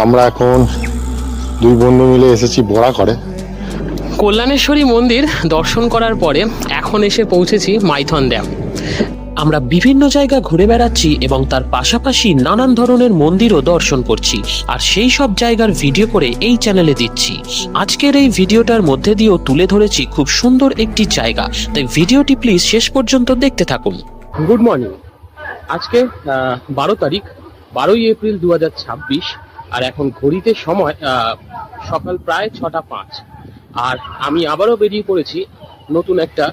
আমরা এখন দুই বন্ধু মিলে এসেছি বরাকরে। কল্যাণেশ্বরী মন্দির দর্শন করার পরে এখন এসে পৌঁছেছি মাইথন ড্যাম। আমরা বিভিন্ন জায়গা ঘুরে বেড়াচ্ছি এবং তার পাশাপাশি নানান ধরনের মন্দিরও দর্শন করছি, আর সেই সব জায়গার ভিডিও করে এই চ্যানেলে দিচ্ছি। আজকের এই ভিডিওটার মধ্যে দিয়েও তুলে ধরেছি খুব সুন্দর একটি জায়গা, তাই ভিডিওটি প্লিজ শেষ পর্যন্ত দেখতে থাকুন। Good morning. আজকে 12 তারিখ, 12ই এপ্রিল 2026, আর এখন ঘড়িতে সময় সকাল প্রায় 6:05। আর আমি আবারও বেরিয়ে পড়েছি নতুন একটা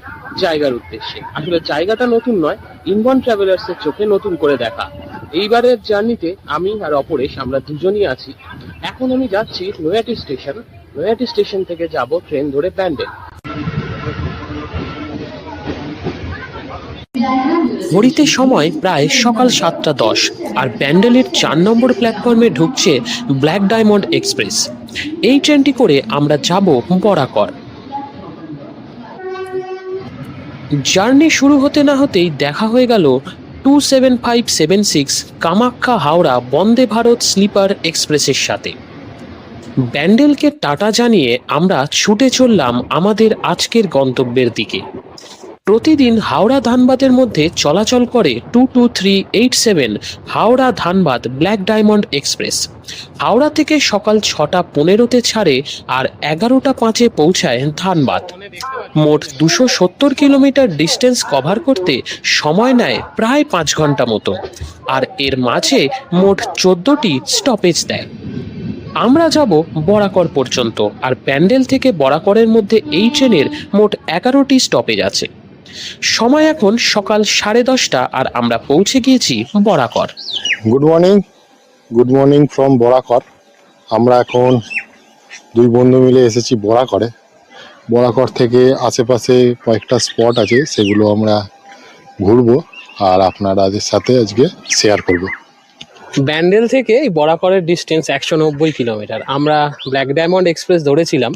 জায়গার উদ্দেশ্যে। আসলে জায়গাটা নতুন নয়, ইনবন ট্রাভেলার্স এর চোখে নতুন করে দেখা। এইবারের জার্নিতে আমি আর অপরেশ আমরা দুজনই আছি। এখন আমি যাচ্ছি নৈহাটি স্টেশন। নৈহাটি স্টেশন থেকে যাব ট্রেন ধরে ব্যান্ডেল। ঘড়িতে সময় প্রায় সকাল 7:10, আর ব্যান্ডেলের 4 নম্বর প্ল্যাটফর্মে ঢুকছে ব্ল্যাক ডায়মন্ড এক্সপ্রেস। এই ট্রেনটি করে আমরা যাব বরাকর। জার্নি শুরু হতে না হতেই দেখা হয়ে গেল 27576 কামাখ্যা হাওড়া বন্দে ভারত স্লিপার এক্সপ্রেসের সাথে। ব্যান্ডেলকে টাটা জানিয়ে আমরা ছুটে চললাম আমাদের আজকের গন্তব্যের দিকে। প্রতিদিন হাওড়া ধানবাদের মধ্যে চলাচল করে 22387 Howrah Dhanbad black diamond express. Howrah থেকে সকাল 6:15-তে ছাড়ে আর 11:05-এ পৌঁছায় ধানবাদ। মোট 270 কিলোমিটার ডিস্টেন্স কভার করতে সময় নেয় প্রায় 5 ঘন্টা মতো, আর এর মাঝে মোট 14টি স্টপেজ দেয়। আমরা যাব বরাকর পর্যন্ত, আর প্যান্ডেল থেকে বরাকরের মধ্যে এই ট্রেনের মোট 11টি স্টপেজ আছে। সময় এখন সকাল 10:30, আর আমরা পৌঁছে গিয়েছি Barakar. Good morning from Barakar. আমরা এখন দুই বন্ধু মিলে এসেছি বরাকরে। বরাকর থেকে আশেপাশে কয়েকটা স্পট আছে, সেগুলো আমরা ঘুরবো আর আপনাদের সাথে আজকে শেয়ার করব। ব্যান্ডেল থেকে এই বরাকরের ডিস্টেন্স 190 কিলোমিটার। আমরা ব্ল্যাক ডায়মন্ড এক্সপ্রেস ধরেছিলাম,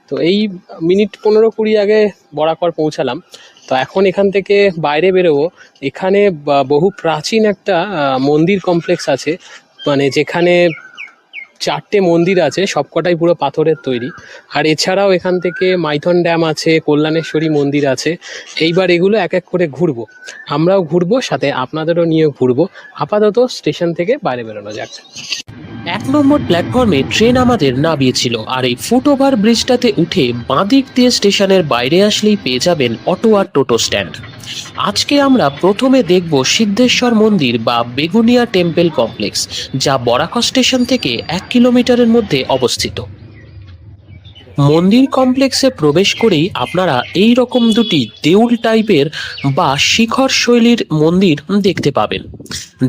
তো এই মিনিট 15-20 আগে বরাকর পৌঁছালাম। তো এখন এখান থেকে বাইরে বেরোবো। এখানে বহু প্রাচীন একটা মন্দির কমপ্লেক্স আছে, মানে যেখানে 4টে মন্দির আছে, সবকটাই পুরো পাথরের তৈরি। আর এছাড়াও এখান থেকে মাইথন ড্যাম আছে, কল্যাণেশ্বরী মন্দির আছে। এইবার এগুলো এক এক করে ঘুরবো, আমরাও ঘুরবো, সাথে আপনাদেরও নিয়ে ঘুরবো। আপাতত স্টেশন থেকে বাইরে বেরোনো যাক। 1 নম্বর প্ল্যাটফর্মে ট্রেন আমাদের নামিয়েছিল, আর এই ফুটওভার ব্রিজটাতে উঠে বাঁদিক দিয়ে স্টেশনের বাইরে আসলেই পেয়ে যাবেন অটো আর টোটো স্ট্যান্ড। আজকে আমরা প্রথমে দেখব সিদ্ধেশ্বর মন্দির বা বেগুনিয়া টেম্পল কমপ্লেক্স, যা বরাকর স্টেশন থেকে 1 কিলোমিটারের মধ্যে অবস্থিত। মন্দির কমপ্লেক্সে প্রবেশ করেই আপনারা এই রকম দুটি দেউল টাইপের বা শিখর শৈলীর মন্দির দেখতে পাবেন,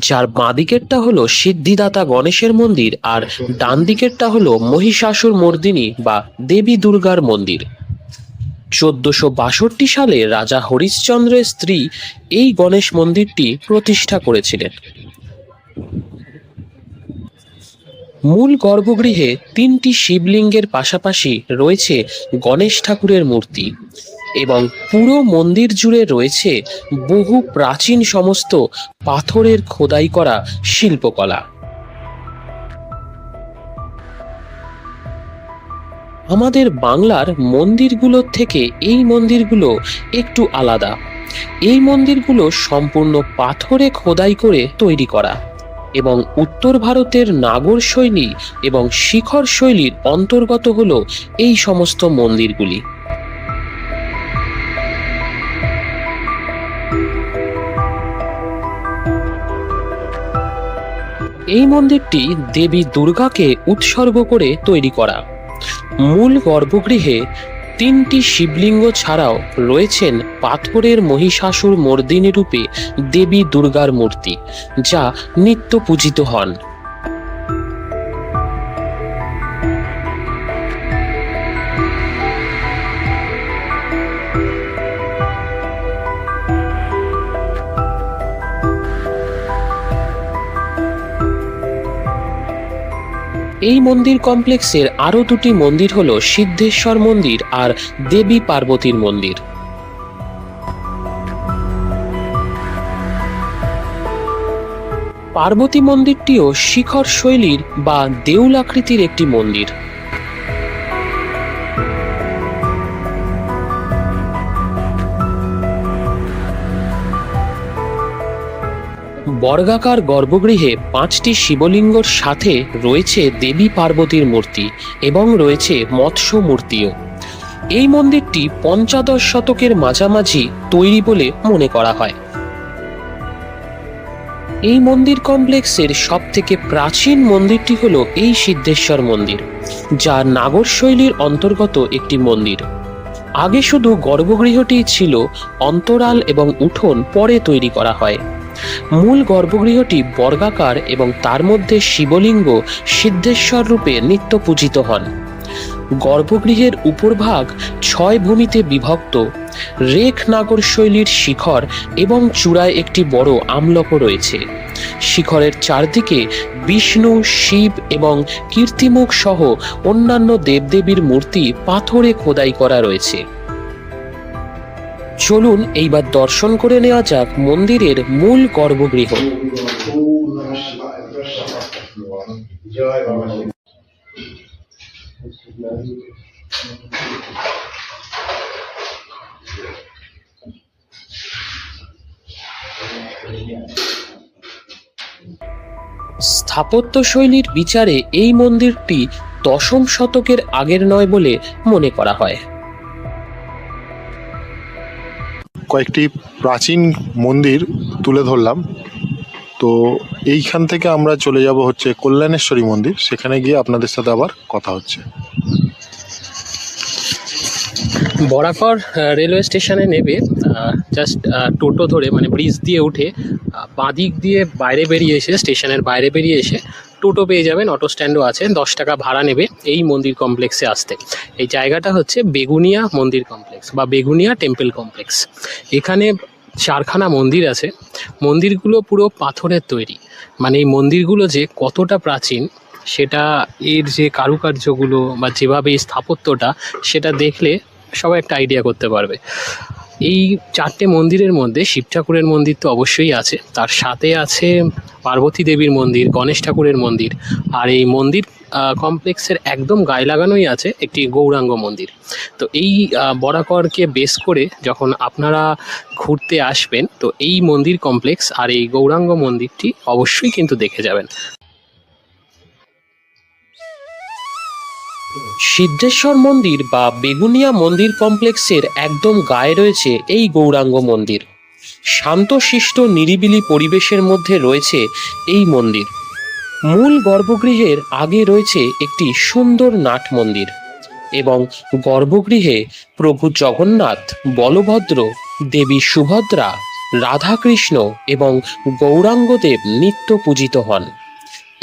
যার বাঁ দিকেরটা হলো সিদ্ধিদাতা গণেশের মন্দির, আর ডান দিকেরটা হলো মহিষাসুর মর্দিনী বা দেবী দুর্গার মন্দির। 1462 সালে রাজা হরিশ্চন্দ্রের স্ত্রী এই গণেশ মন্দিরটি প্রতিষ্ঠা করেছিলেন। মূল গর্ভগৃহে 3টি শিবলিঙ্গের পাশাপাশি রয়েছে গণেশ ঠাকুরের মূর্তি, এবং পুরো মন্দির জুড়ে রয়েছে বহু প্রাচীন সমস্ত পাথরের খোদাই করা শিল্পকলা। আমাদের বাংলার মন্দিরগুলোর থেকে এই মন্দিরগুলো একটু আলাদা। এই মন্দিরগুলো সম্পূর্ণ পাথরে খোদাই করে তৈরি করা, এবং উত্তর ভারতের নাগর শৈলী এবং শিখর শৈলীর অন্তর্গত হলো এই সমস্ত মন্দিরগুলি। এই মন্দিরটি দেবী দুর্গাকে উৎসর্গ করে তৈরি করা। মূল গর্ভগৃহে 3টি শিবলিঙ্গ ছাড়াও রয়েছেন পাথরের মহিষাসুর মর্দিনী রূপে দেবী দুর্গার মূর্তি, যা নিত্য পূজিত হন। এই মন্দির কমপ্লেক্সের আরও দুটি মন্দির হল সিদ্ধেশ্বর মন্দির আর দেবী পার্বতীর মন্দির। পার্বতী মন্দিরটিও শিখর শৈলীর বা দেউল আকৃতির একটি মন্দির। বর্গাকার গর্ভগৃহে 5টি শিবলিঙ্গর সাথে রয়েছে দেবী পার্বতীর মূর্তি এবং রয়েছে মৎস্য মূর্তিও। এই মন্দিরটি 15 শতকের মাঝামাঝি তৈরি বলে মনে করা হয়। এই মন্দির কমপ্লেক্সের সবথেকে প্রাচীন মন্দিরটি হলো এই সিদ্ধেশ্বর মন্দির, যা নাগর শৈলীর অন্তর্গত একটি মন্দির। আগে শুধু গর্ভগৃহটিই ছিল, অন্তরাল এবং উঠোন পরে তৈরি করা হয়। মূল গর্ভগৃহটি বর্গাকার এবং তার মধ্যে শিবলিঙ্গ সিদ্ধেশ্বর রূপে নিত্য পূজিত হন। গর্ভগৃহের উপরভাগ 6 ভূমিতে বিভক্ত। রেখ নাগর শৈলীর শিখর এবং চূড়ায় একটি বড় আমলক রয়েছে। শিখরের চারদিকে বিষ্ণু, শিব এবং কীর্তিমুখ সহ অন্যান্য দেবদেবীর মূর্তি পাথরে খোদাই করা রয়েছে। চলুন এইবার দর্শন করে নেওয়া যাক মন্দিরের মূল গর্ভগৃহ। স্থাপত্য শৈলীর বিচারে এই মন্দিরটি 10ম শতকের আগের নয় বলে মনে করা হয়। কয়েকটি প্রাচীন মন্দির তুলে ধরলাম। তো এইখান থেকে আমরা চলে যাব হচ্ছে কল্যাণেশ্বরী মন্দির, সেখানে গিয়ে আপনাদের সাথে আবার কথা হচ্ছে। বরাকর রেলওয়ে স্টেশনে নেবে জাস্ট টোটো ধরে, মানে ব্রিজ দিয়ে উঠে বাঁদিক দিয়ে বাইরে বেরিয়ে এসে, স্টেশনের বাইরে বেরিয়ে এসে টোটো পেয়ে যাবেন। অটো স্ট্যান্ডও আছে। 10 টাকা ভাড়া নেবে এই মন্দির কমপ্লেক্সে আসতে। এই জায়গাটা হচ্ছে বেগুনিয়া মন্দির কমপ্লেক্স বা বেগুনিয়া টেম্পল কমপ্লেক্স। এখানে 4খানা মন্দির আছে। মন্দিরগুলো পুরো পাথরের তৈরি। মানে এই মন্দিরগুলো যে কতটা প্রাচীন সেটা, এর যে কারুকার্যগুলো বা যেভাবে এই স্থাপত্যটা, সেটা দেখলে সবাই একটা আইডিয়া করতে পারবে। এই 4টে মন্দিরের মধ্যে শিব ঠাকুরের মন্দির তো অবশ্যই আছে, তার সাথে আছে পার্বতী দেবীর মন্দির, গণেশ ঠাকুরের মন্দির, আর এই মন্দির কমপ্লেক্সের একদম গায়ে লাগানোই আছে একটি গৌরাঙ্গ মন্দির। তো এই বরাকরকে বেস করে যখন আপনারা ঘুরতে আসবেন, তো এই মন্দির কমপ্লেক্স আর এই গৌরাঙ্গ মন্দিরটি অবশ্যই কিন্তু দেখে যাবেন। সিদ্ধেশ্বর মন্দির বা বেগুনিয়া মন্দির কমপ্লেক্সের একদম গায়ে রয়েছে এই গৌরাঙ্গ মন্দির। শান্তশিষ্ট নিরিবিলি পরিবেশের মধ্যে রয়েছে এই মন্দির। মূল গর্ভগৃহের আগে রয়েছে একটি সুন্দর নাট মন্দির এবং গর্ভগৃহে প্রভু জগন্নাথ, বলভদ্র, দেবী সুভদ্রা, রাধাকৃষ্ণ এবং গৌরাঙ্গদেব নিত্য পূজিত হন।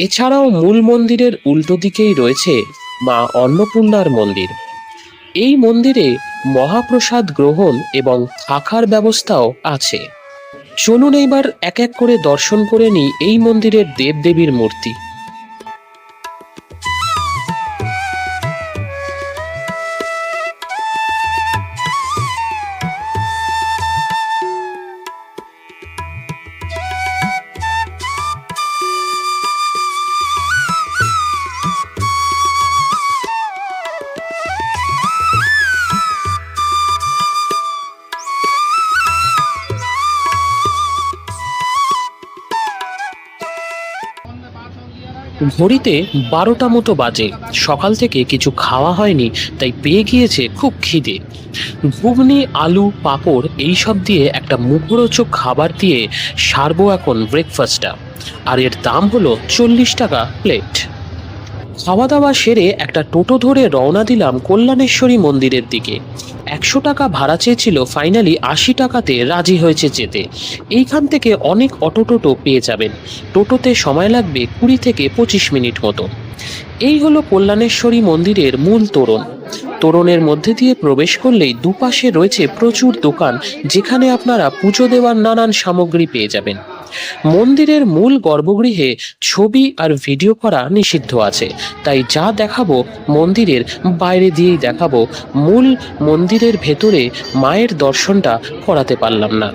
এছাড়াও মূল মন্দিরের উল্টো দিকেই রয়েছে মা অন্নপূর্ণার মন্দির। এই মন্দিরে মহাপ্রসাদ গ্রহণ এবং থাকার ব্যবস্থাও আছে। চলুন এইবার এক এক করে দর্শন করে নিই এই মন্দিরের দেবদেবীর মূর্তি। ঘড়িতে 12টা মতো বাজে। সকাল থেকে কিছু খাওয়া হয়নি, তাই পেয়ে গিয়েছে খুব খিদে। ঘুগনি, আলু, পাঁপড় এইসব দিয়ে একটা মুখরোচক খাবার দিয়ে সারবো এখন ব্রেকফাস্টটা। আর এর দাম হলো 40 টাকা প্লেট। খাওয়া দাওয়া সেরে একটা টোটো ধরে রওনা দিলাম কল্যাণেশ্বরী মন্দিরের দিকে। 100 টাকা ভাড়া চেয়েছিল, ফাইনালি 80 টাকাতে রাজি হয়েছে যেতে। এইখান থেকে অনেক অটো টোটো পেয়ে যাবেন। টোটোতে সময় লাগবে 20 থেকে 25 মিনিট মতো। এই হলো কল্যাণেশ্বরী মন্দিরের মূল তোরণ। তোরণের মধ্যে দিয়ে প্রবেশ করলেই দুপাশে রয়েছে প্রচুর দোকান, যেখানে আপনারা পুজো দেওয়ার নানান সামগ্রী পেয়ে যাবেন। মন্দিরের মূল গর্ভগৃহে ছবি আর ভিডিও করা নিষিদ্ধ আছে, তাই যা দেখাবো মন্দিরের বাইরে দিয়েই দেখাবো। মূল মন্দিরের ভেতরে মায়ের দর্শনটা করাতে পারলাম না।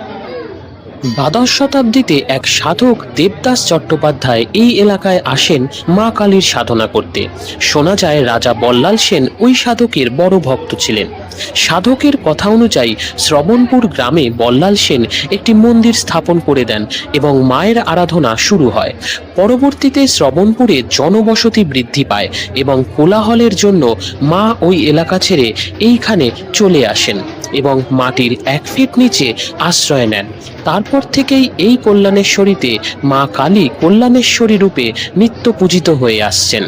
দ্বাদশ শতাব্দীতে এক সাধক দেবদাস চট্টোপাধ্যায় এই এলাকায় আসেন মা কালীর সাধনা করতে। শোনা যায় রাজা বল্লাল সেন ওই সাধকের বড় ভক্ত ছিলেন। সাধকের কথা অনুযায়ী শ্রবণপুর গ্রামে বল্লাল সেন একটি মন্দির স্থাপন করে দেন এবং মায়ের আরাধনা শুরু হয়। পরবর্তীতে শ্রবণপুরে জনবসতি বৃদ্ধি পায় এবং কোলাহলের জন্য মা ওই এলাকা ছেড়ে এইখানে চলে আসেন এবং মাটির 1 ফিট নিচে আশ্রয় নেন। তারপর থেকেই এই কল্যাণেশ্বরীতে মা কালী কল্যাণেশ্বরী রূপে নিত্য পূজিত হয়ে আসছেন।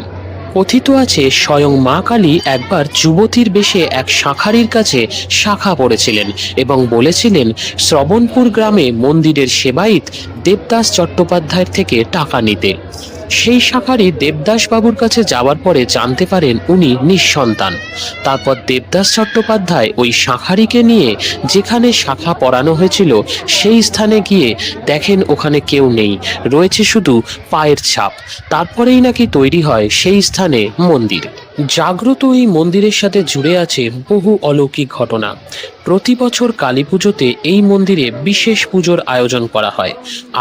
কথিত আছে স্বয়ং মা কালী একবার যুবতীর বেশে এক শাঁখারির কাছে শাখা পড়েছিলেন এবং বলেছিলেন শ্রবণপুর গ্রামে মন্দিরের সেবায়িত দেবদাস চট্টোপাধ্যায়ের থেকে টাকা নিতে। সেই শাঁখারি দেবদাস বাবুর কাছে যাওয়ার পরে জানতে পারেন উনি নিঃসন্তান। তারপর দেবদাস চট্টোপাধ্যায় ওই শাঁখারিকে নিয়ে যেখানে শাখা পরানো হয়েছিল সেই স্থানে গিয়ে দেখেন ওখানে কেউ নেই, রয়েছে শুধু পায়ের ছাপ। তারপরেই নাকি তৈরি হয় সেই স্থানে মন্দির। জাগ্রত এই মন্দিরের সাথে জুড়ে আছে বহু অলৌকিক ঘটনা। প্রতি বছর কালী পুজোতে এই মন্দিরে বিশেষ পুজোর আয়োজন করা হয়।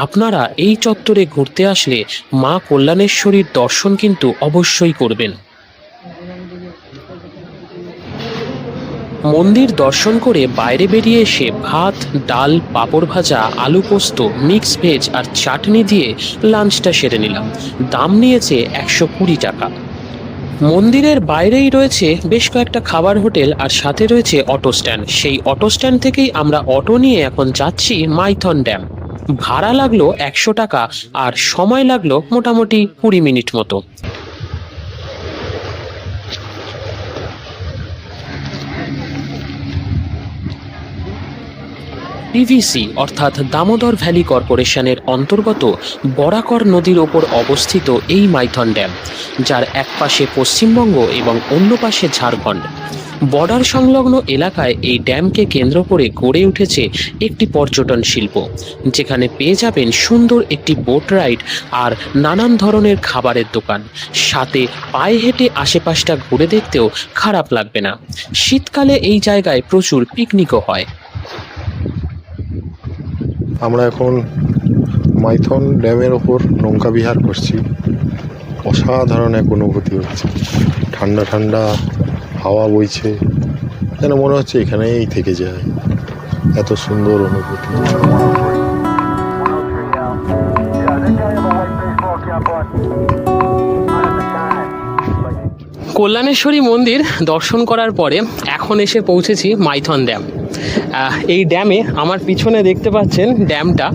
আপনারা এই চত্বরে ঘুরতে আসলে মা কল্যাণেশ্বরীর দর্শন কিন্তু অবশ্যই করবেন। মন্দির দর্শন করে বাইরে বেরিয়ে এসে ভাত, ডাল, পাঁপড় ভাজা, আলু পোস্ত, মিক্স ভেজ আর চাটনি দিয়ে লাঞ্চটা সেরে নিলাম। দাম নিয়েছে 120 টাকা। মন্দিরের বাইরেই রয়েছে বেশ কয়েকটা খাবার হোটেল আর সাথে রয়েছে অটো স্ট্যান্ড। সেই অটো স্ট্যান্ড থেকেই আমরা অটো নিয়ে এখন যাচ্ছি মাইথন ড্যাম। ভাড়া লাগলো 100 টাকা আর সময় লাগলো মোটামুটি 20 মিনিট মতো। পিভিসি অর্থাৎ দামোদর ভ্যালি কর্পোরেশনের অন্তর্গত বরাকর নদীর ওপর অবস্থিত এই মাইথন ড্যাম, যার এক পাশে পশ্চিমবঙ্গ এবং অন্য পাশে ঝাড়খণ্ড। বর্ডার সংলগ্ন এলাকায় এই ড্যামকে কেন্দ্র করে গড়ে উঠেছে একটি পর্যটন শিল্প, যেখানে পেয়ে যাবেন সুন্দর একটি বোট রাইড আর নানান ধরনের খাবারের দোকান। সাথে পায়ে হেঁটে আশেপাশটা ঘুরে দেখতেও খারাপ লাগবে না। শীতকালে এই জায়গায় প্রচুর পিকনিকও হয়। আমরা এখন মাইথন ড্যামের ওপর নৌকা বিহার করছি। অসাধারণ এক অনুভূতি হচ্ছে। ঠান্ডা ঠান্ডা হাওয়া বইছে, যেন মনে হচ্ছে এখানেই থেকে যায়। এত সুন্দর অনুভূতি। কল্যাণেশ্বরী মন্দির দর্শন করার পরে এখন এসে পৌঁছেছি মাইথন ড্যাম। এই ড্যামে আমার পিছনে দেখতে পাচ্ছেন ড্যামটা।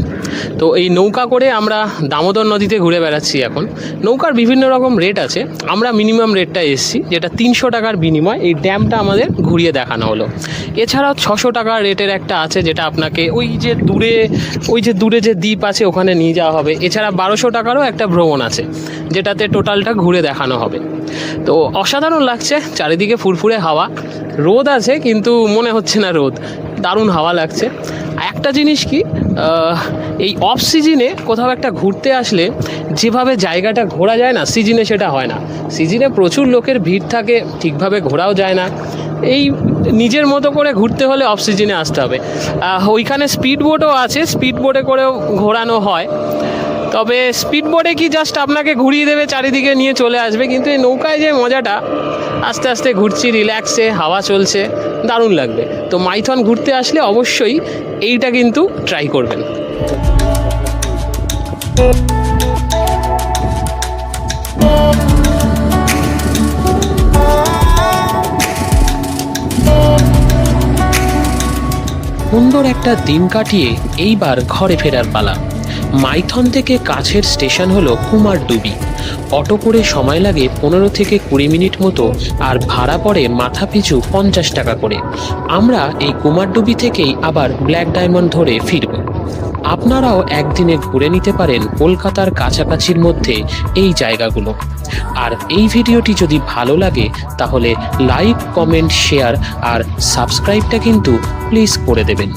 তো এই নৌকা করে আমরা দামোদর নদীতে ঘুরে বেড়াচ্ছি এখন। নৌকার বিভিন্ন রকম রেট আছে, আমরা মিনিমাম রেটটা এসেছি, যেটা 300 টাকার বিনিময় এই ড্যামটা আমাদের ঘুরিয়ে দেখানো হলো। এছাড়াও 600 টাকা রেটের একটা আছে, যেটা আপনাকে ওই যে দূরে যে দ্বীপ আছে ওখানে নিয়ে যাওয়া হবে। এছাড়া 1200 টাকারও একটা ভ্রমণ আছে, যেটাতে টোটালটা ঘুরে দেখানো হবে। তো অসাধারণ লাগছে, চারিদিকে ফুরফুরে হাওয়া, রোদ আছে কিন্তু মনে হচ্ছে না রোদ, দারুণ হাওয়া লাগছে। একটা জিনিস কি, এই অফ সিজনে কোথাও একটা ঘুরতে আসলে যেভাবে জায়গাটা ঘোরা যায় না, সিজনে সেটা হয় না। সিজনে প্রচুর লোকের ভিড় থাকে, ঠিকভাবে ঘোরাও যায় না। এই নিজের মতো করে ঘুরতে হলে অফ সিজনে আসতে হবে। ওইখানে স্পিড বোটও আছে, স্পিড বোটে করেও ঘোরানো হয়। তবে স্পিড বোটে কি জাস্ট আপনাকে ঘুরিয়ে দেবে, চারিদিকে নিয়ে চলে আসবে, কিন্তু এই নৌকায় যে মজাটা, আস্তে আস্তে ঘুরছি, রিল্যাক্সে হাওয়া চলছে, দারুণ লাগবে। তো মাইথন ঘুরতে আসলে অবশ্যই এইটা কিন্তু ট্রাই করবেন। সুন্দর একটা দিন কাটিয়ে এইবার ঘরে ফেরার পালা। মাইথন থেকে কাছের স্টেশন হলো কুমারডুবি। অটো করে সময় লাগে 15 থেকে 20 মিনিট মতো, আর ভাড়া পড়ে মাথা পিছু 50 টাকা করে। আমরা এই কুমারডুবি থেকেই আবার ব্ল্যাক ডায়মন্ড ধরে ফিরব। আপনারাও একদিনে ঘুরে নিতে পারেন কলকাতার কাছাকাছির মধ্যে এই জায়গাগুলো। আর এই ভিডিওটি যদি ভালো লাগে তাহলে লাইক, কমেন্ট, শেয়ার আর সাবস্ক্রাইবটা কিন্তু প্লিজ করে দেবেন।